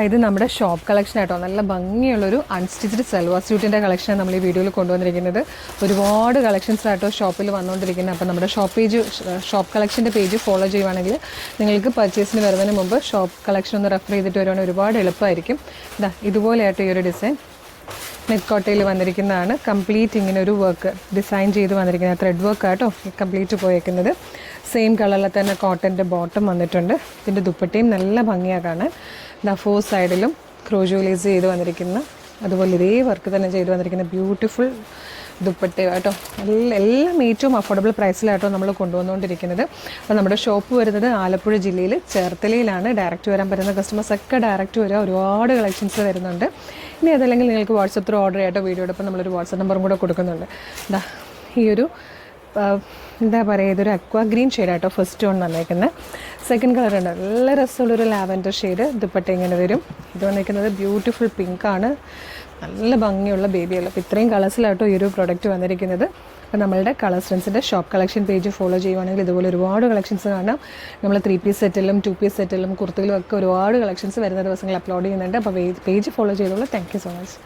ഇത് നമ്മുടെ shop collection ആയിട്ടോ. നല്ല ഭംഗിയുള്ളൊരു അൺസ്റ്റിച്ച്ഡ് സൽവാർ സ്യൂട്ടിൻ്റെ കളക്ഷനാണ് നമ്മൾ ഈ വീഡിയോയിൽ കൊണ്ടുവന്നിരിക്കുന്നത്. ഒരുപാട് കളക്ഷൻസ് ആയിട്ടോ ഷോപ്പിൽ വന്നുകൊണ്ടിരിക്കുന്നത്. അപ്പോൾ നമ്മുടെ ഷോപ്പ് കളക്ഷൻ്റെ പേജ് ഫോളോ ചെയ്യുവാണെങ്കിൽ നിങ്ങൾക്ക് പർച്ചേസിന് വരുന്നതിന് മുമ്പ് ഷോപ്പ് കളക്ഷൻ ഒന്ന് റെഫർ ചെയ്തിട്ട് വരുവാണെങ്കിൽ ഒരുപാട് എളുപ്പമായിരിക്കും. ഇതുപോലെയായിട്ട് ഈ ഒരു ഡിസൈൻ നെറ്റ് കോട്ടയിൽ വന്നിരിക്കുന്നതാണ്. കംപ്ലീറ്റ് ഇങ്ങനെ ഒരു വർക്ക് ഡിസൈൻ ചെയ്ത് വന്നിരിക്കുന്നത് ത്രെഡ് വർക്ക് ആയിട്ടോ കംപ്ലീറ്റ് പോയേക്കുന്നത്. സെയിം കളറിൽ തന്നെ കോട്ടൻ്റെ ബോട്ടം വന്നിട്ടുണ്ട്. ഇതിൻ്റെ ദുപ്പട്ടയും നല്ല ഭംഗിയാണ് കാണാൻ. 4 സൈഡിലും ക്രോജോലൈസ് ചെയ്ത് വന്നിരിക്കുന്ന, അതുപോലെ ഇതേ വർക്ക് തന്നെ ചെയ്ത് വന്നിരിക്കുന്ന ബ്യൂട്ടിഫുൾ ദുപ്പട്ടയാട്ടോ. എല്ലാം ഏറ്റവും അഫോർഡബിൾ പ്രൈസിലാട്ടോ നമ്മൾ കൊണ്ടുവന്നുകൊണ്ടിരിക്കുന്നത്. അപ്പോൾ നമ്മുടെ ഷോപ്പ് വരുന്നത് ആലപ്പുഴ ജില്ലയിൽ ചേർത്തലയിലാണ്. ഡയറക്റ്റ് വരാൻ പറ്റുന്ന കസ്റ്റമേഴ്സൊക്കെ ഡയറക്റ്റ് വരിക. ഒരുപാട് കളക്ഷൻസ് വരുന്നുണ്ട്. ഇനി അതല്ലെങ്കിൽ നിങ്ങൾക്ക് വാട്സപ്പ് ത്രൂ ഓർഡർ ചെയ്യാട്ടോ. വീഡിയോടൊപ്പം നമ്മളൊരു വാട്സപ്പ് നമ്പറും കൂടെ കൊടുക്കുന്നുണ്ട്. ഈ ഒരു എന്താ പറയുക, ഇതൊരു അക്വാ ഗ്രീൻ ഷെയ്ഡായിട്ടോ ഫസ്റ്റ് വൺ വന്നേക്കുന്നത്. സെക്കൻഡ് കളർ ഉണ്ട്, നല്ല രസമുള്ളൊരു ലാവൻഡർ ഷെയ്ഡ്. ദുപ്പട്ട ഇങ്ങനെ വരും. ഇത് വന്നിരിക്കുന്നത് ബ്യൂട്ടിഫുൾ പിങ്കാണ്. നല്ല ഭംഗിയുള്ള ബേബികൾ. അപ്പോൾ ഇത്രയും കളേഴ്സിലായിട്ടോ ഈ ഒരു പ്രോഡക്റ്റ് വന്നിരിക്കുന്നത്. അപ്പോൾ നമ്മളുടെ കളേഴ്സ് ഫ്രണ്ട്സിൻ്റെ ഷോപ്പ് കളക്ഷൻ പേജ് ഫോളോ ചെയ്യുവാണെങ്കിൽ ഇതുപോലെ ഒരുപാട് കളക്ഷൻസ് കാണാം. നമ്മൾ 3 പീസ് സെറ്റിലും 2 പീസ് സെറ്റിലും കുർത്തിലും ഒക്കെ ഒരുപാട് കളക്ഷൻസ് വരുന്ന ദിവസങ്ങൾ അപ്ലോഡ് ചെയ്യുന്നുണ്ട്. അപ്പോൾ പേജ് ഫോളോ ചെയ്തോളൂ. Thank you so much.